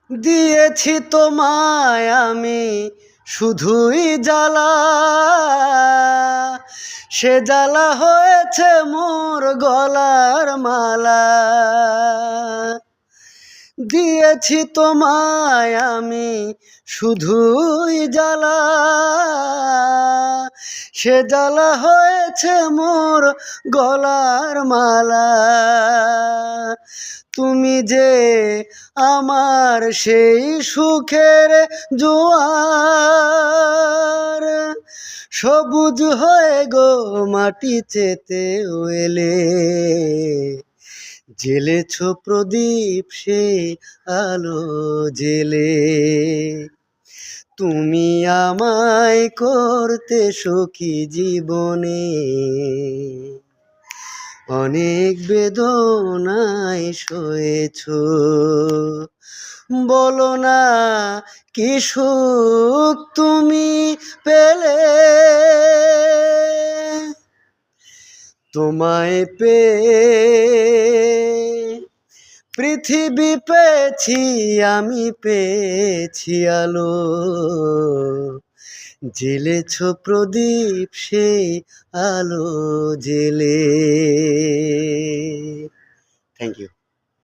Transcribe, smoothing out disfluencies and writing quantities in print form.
দিয়েছি তোমায় আমি শুধুই জ্বালা, সে জ্বালা হয়েছে মোর গলার মালা। দিয়েছি তোমায় আমি শুধুই জ্বালা, সে জ্বালা হয়েছে মোর গলার মালা। তুমি যে আমার সেই সুখের জোয়ার, সবুজ হয়ে গো মাটি চেতে এলে, জ্বেলেছ প্রদীপ সে আলো জেলে। তুমি আমায় করতে সুখী জীবনে, অনেক বেদনায় সয়েছ। বলো না কি সুখ তুমি পেলে, তোমায় পেয়ে পৃথিবী পেয়েছি আমি, পেয়েছি আলো। জ্বেলেছ প্রদীপ সেই আলো জেলে। Thank you.